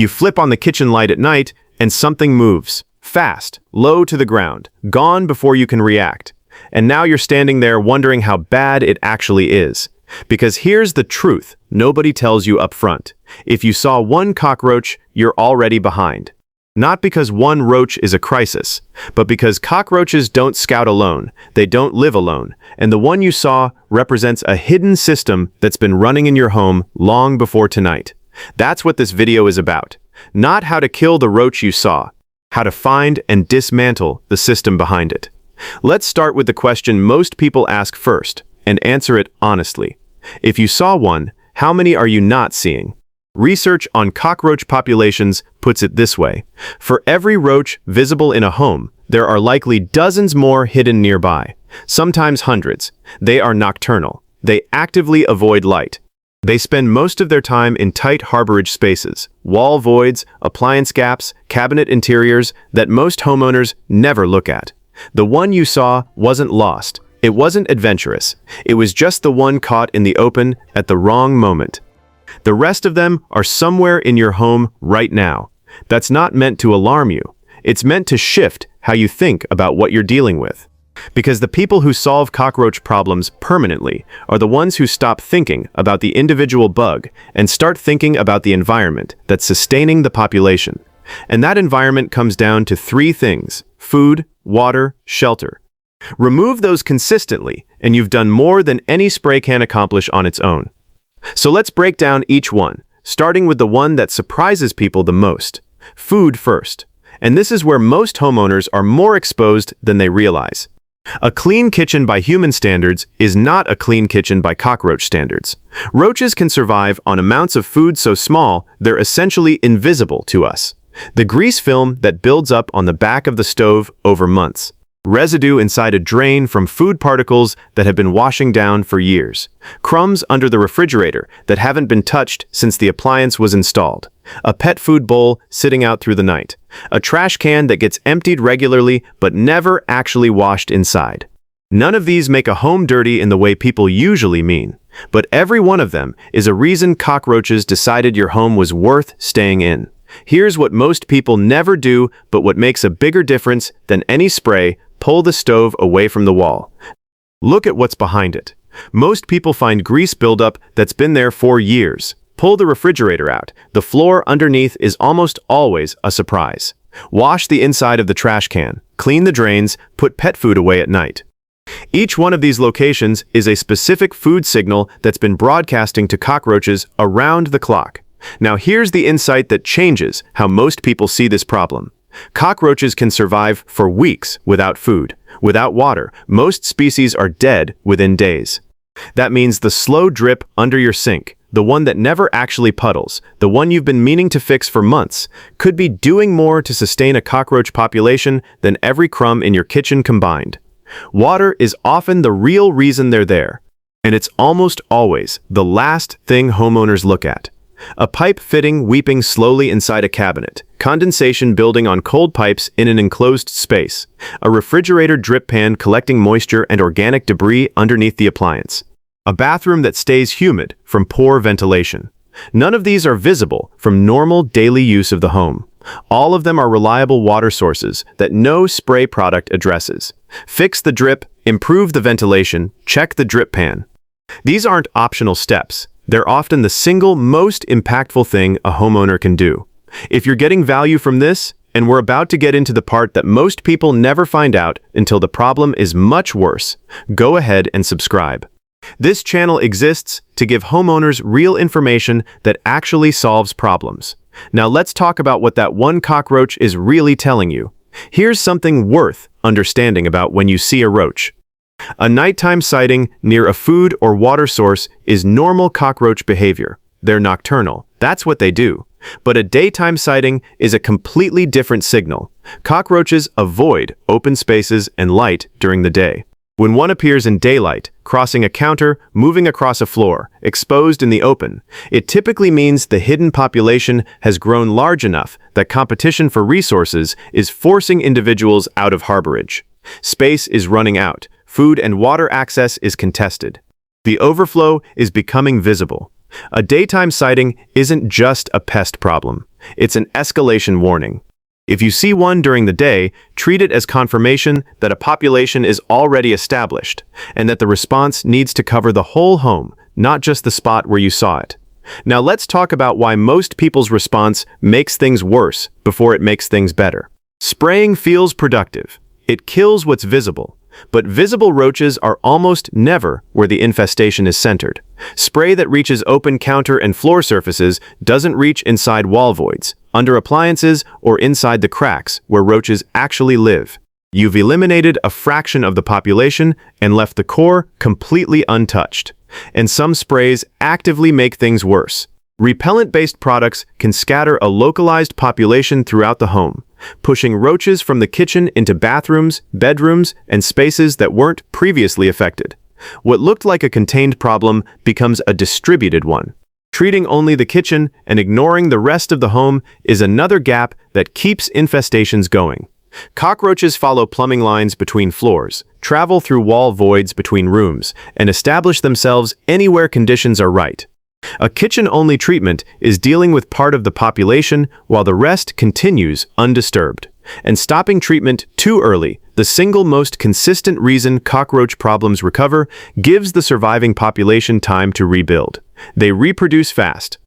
You flip on the kitchen light at night, and something moves. Fast, low to the ground, gone before you can react. And now you're standing there wondering how bad it actually is. Because here's the truth nobody tells you up front. If you saw one cockroach, you're already behind. Not because one roach is a crisis, but because cockroaches don't scout alone, they don't live alone, and the one you saw represents a hidden system that's been running in your home long before tonight. That's what this video is about. Not how to kill the roach you saw, how to find and dismantle the system behind it. Let's start with the question most people ask first, and answer it honestly. If you saw one, how many are you not seeing? Research on cockroach populations puts it this way. For every roach visible in a home, there are likely dozens more hidden nearby, sometimes hundreds. They are nocturnal. They actively avoid light. They spend most of their time in tight harborage spaces, wall voids, appliance gaps, cabinet interiors that most homeowners never look at. The one you saw wasn't lost. It wasn't adventurous. It was just the one caught in the open at the wrong moment. The rest of them are somewhere in your home right now. That's not meant to alarm you. It's meant to shift how you think about what you're dealing with. Because the people who solve cockroach problems permanently are the ones who stop thinking about the individual bug and start thinking about the environment that's sustaining the population. And that environment comes down to three things: food, water, shelter. Remove those consistently, and you've done more than any spray can accomplish on its own. So let's break down each one, starting with the one that surprises people the most. Food first. And this is where most homeowners are more exposed than they realize. A clean kitchen by human standards is not a clean kitchen by cockroach standards. Roaches can survive on amounts of food so small they're essentially invisible to us. The grease film that builds up on the back of the stove over months. Residue inside a drain from food particles that have been washing down for years. Crumbs under the refrigerator that haven't been touched since the appliance was installed. A pet food bowl sitting out through the night. A trash can that gets emptied regularly but never actually washed inside. None of these make a home dirty in the way people usually mean, but every one of them is a reason cockroaches decided your home was worth staying in. Here's what most people never do, but what makes a bigger difference than any spray: pull the stove away from the wall. Look at what's behind it. Most people find grease buildup that's been there for years. Pull the refrigerator out. The floor underneath is almost always a surprise. Wash the inside of the trash can. Clean the drains. Put pet food away at night. Each one of these locations is a specific food signal that's been broadcasting to cockroaches around the clock. Now here's the insight that changes how most people see this problem. Cockroaches can survive for weeks without food, without water. Most species are dead within days. That means the slow drip under your sink, the one that never actually puddles, the one you've been meaning to fix for months, could be doing more to sustain a cockroach population than every crumb in your kitchen combined. Water is often the real reason they're there, and it's almost always the last thing homeowners look at. A pipe fitting weeping slowly inside a cabinet, condensation building on cold pipes in an enclosed space, a refrigerator drip pan collecting moisture and organic debris underneath the appliance, a bathroom that stays humid from poor ventilation. None of these are visible from normal daily use of the home. All of them are reliable water sources that no spray product addresses. Fix the drip, improve the ventilation, check the drip pan. These aren't optional steps. They're often the single most impactful thing a homeowner can do. If you're getting value from this, and we're about to get into the part that most people never find out until the problem is much worse, go ahead and subscribe. This channel exists to give homeowners real information that actually solves problems. Now let's talk about what that one cockroach is really telling you. Here's something worth understanding about when you see a roach. A nighttime sighting near a food or water source is normal cockroach behavior. They're nocturnal. That's what they do. But a daytime sighting is a completely different signal. Cockroaches avoid open spaces and light during the day. When one appears in daylight, crossing a counter, moving across a floor, exposed in the open, it typically means the hidden population has grown large enough that competition for resources is forcing individuals out of harborage. Space is running out. Food and water access is contested. The overflow is becoming visible. A daytime sighting isn't just a pest problem. It's an escalation warning. If you see one during the day, treat it as confirmation that a population is already established and that the response needs to cover the whole home, not just the spot where you saw it. Now let's talk about why most people's response makes things worse before it makes things better. Spraying feels productive. It kills what's visible. But visible roaches are almost never where the infestation is centered. Spray that reaches open counter and floor surfaces doesn't reach inside wall voids, under appliances, or inside the cracks where roaches actually live. You've eliminated a fraction of the population and left the core completely untouched. And some sprays actively make things worse. Repellent-based products can scatter a localized population throughout the home, pushing roaches from the kitchen into bathrooms, bedrooms, and spaces that weren't previously affected. What looked like a contained problem becomes a distributed one. Treating only the kitchen and ignoring the rest of the home is another gap that keeps infestations going. Cockroaches follow plumbing lines between floors, travel through wall voids between rooms, and establish themselves anywhere conditions are right. A kitchen-only treatment is dealing with part of the population while the rest continues undisturbed. And stopping treatment too early, the single most consistent reason cockroach problems recover, gives the surviving population time to rebuild. They reproduce fast.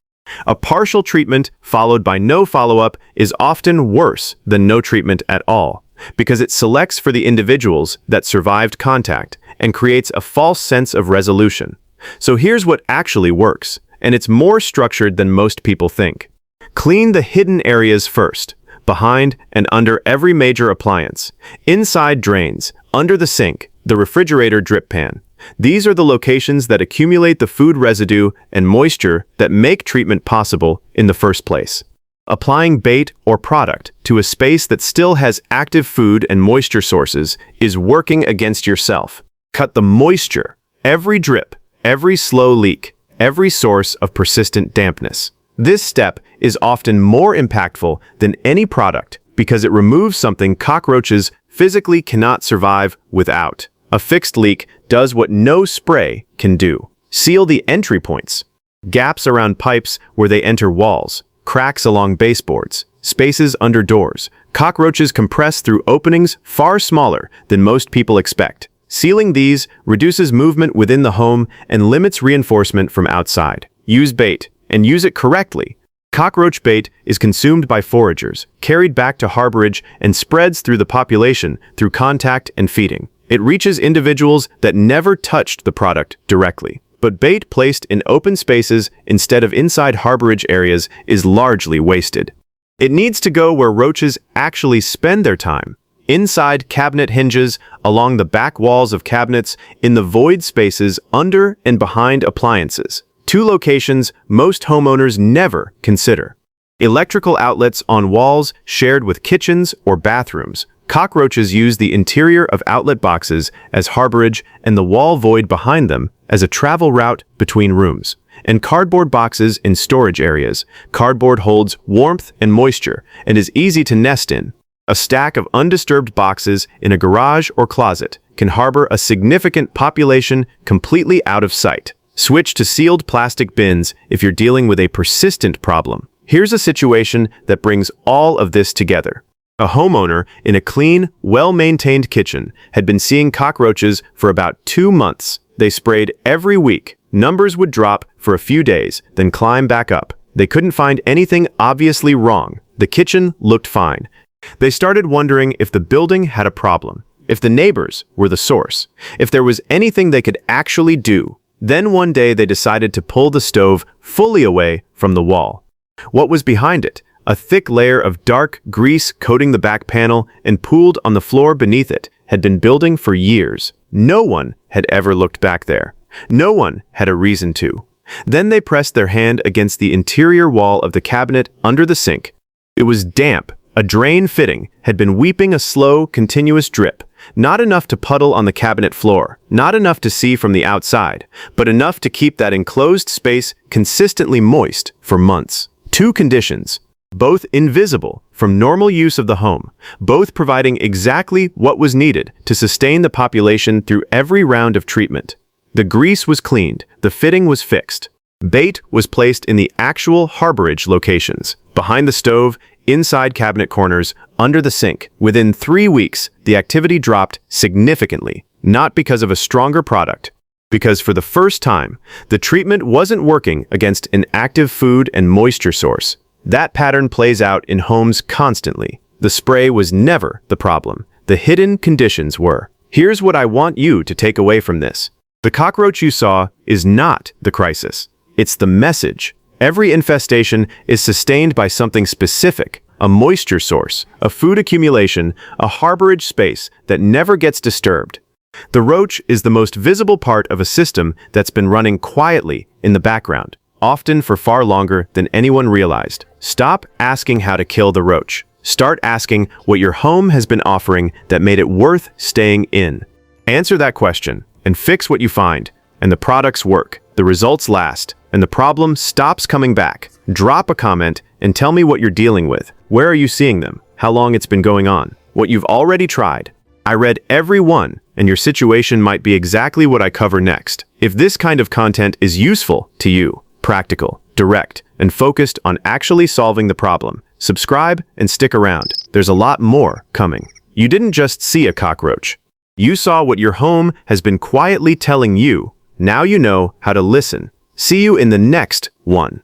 A partial treatment followed by no follow-up is often worse than no treatment at all, because it selects for the individuals that survived contact and creates a false sense of resolution. So here's what actually works, and it's more structured than most people think. Clean the hidden areas first, behind and under every major appliance, inside drains, under the sink, the refrigerator drip pan. These are the locations that accumulate the food residue and moisture that make treatment possible in the first place. Applying bait or product to a space that still has active food and moisture sources is working against yourself. Cut the moisture, every drip, every slow leak, every source of persistent dampness. This step is often more impactful than any product because it removes something cockroaches physically cannot survive without. A fixed leak does what no spray can do. Seal the entry points. Gaps around pipes where they enter walls, cracks along baseboards, spaces under doors. Cockroaches compress through openings far smaller than most people expect. Sealing these reduces movement within the home and limits reinforcement from outside. Use bait, and use it correctly. Cockroach bait is consumed by foragers, carried back to harborage, and spreads through the population through contact and feeding. It reaches individuals that never touched the product directly. But bait placed in open spaces instead of inside harborage areas is largely wasted. It needs to go where roaches actually spend their time. Inside cabinet hinges, along the back walls of cabinets, in the void spaces under and behind appliances. Two locations most homeowners never consider. Electrical outlets on walls shared with kitchens or bathrooms. Cockroaches use the interior of outlet boxes as harborage and the wall void behind them as a travel route between rooms. And cardboard boxes in storage areas. Cardboard holds warmth and moisture and is easy to nest in. A stack of undisturbed boxes in a garage or closet can harbor a significant population completely out of sight. Switch to sealed plastic bins if you're dealing with a persistent problem. Here's a situation that brings all of this together. A homeowner in a clean, well-maintained kitchen had been seeing cockroaches for about 2 months. They sprayed every week. Numbers would drop for a few days, then climb back up. They couldn't find anything obviously wrong. The kitchen looked fine. They started wondering if the building had a problem, if the neighbors were the source, if there was anything they could actually do. Then one day they decided to pull the stove fully away from the wall. What was behind it? A thick layer of dark grease coating the back panel and pooled on the floor beneath it had been building for years. No one had ever looked back there. No one had a reason to. Then they pressed their hand against the interior wall of the cabinet under the sink. It was damp. A drain fitting had been weeping a slow, continuous drip. Not enough to puddle on the cabinet floor, not enough to see from the outside, but enough to keep that enclosed space consistently moist for months. Two conditions, both invisible from normal use of the home, both providing exactly what was needed to sustain the population through every round of treatment. The grease was cleaned, the fitting was fixed. Bait was placed in the actual harborage locations. Behind the stove, inside cabinet corners, under the sink. Within 3 weeks, the activity dropped significantly, not because of a stronger product, because for the first time, the treatment wasn't working against an active food and moisture source. That pattern plays out in homes constantly. The spray was never the problem. The hidden conditions were. Here's what I want you to take away from this. The cockroach you saw is not the crisis. It's the message. Every infestation is sustained by something specific, a moisture source, a food accumulation, a harborage space that never gets disturbed. The roach is the most visible part of a system that's been running quietly in the background, often for far longer than anyone realized. Stop asking how to kill the roach. Start asking what your home has been offering that made it worth staying in. Answer that question and fix what you find, and the products work, the results last, and the problem stops coming back. Drop a comment and tell me what you're dealing with. Where are you seeing them? How long it's been going on? What you've already tried. I read every one, and your situation might be exactly what I cover next. If this kind of content is useful to you, practical, direct, and focused on actually solving the problem, subscribe and stick around. There's a lot more coming. You didn't just see a cockroach. You saw what your home has been quietly telling you. Now you know how to listen. See you in the next one.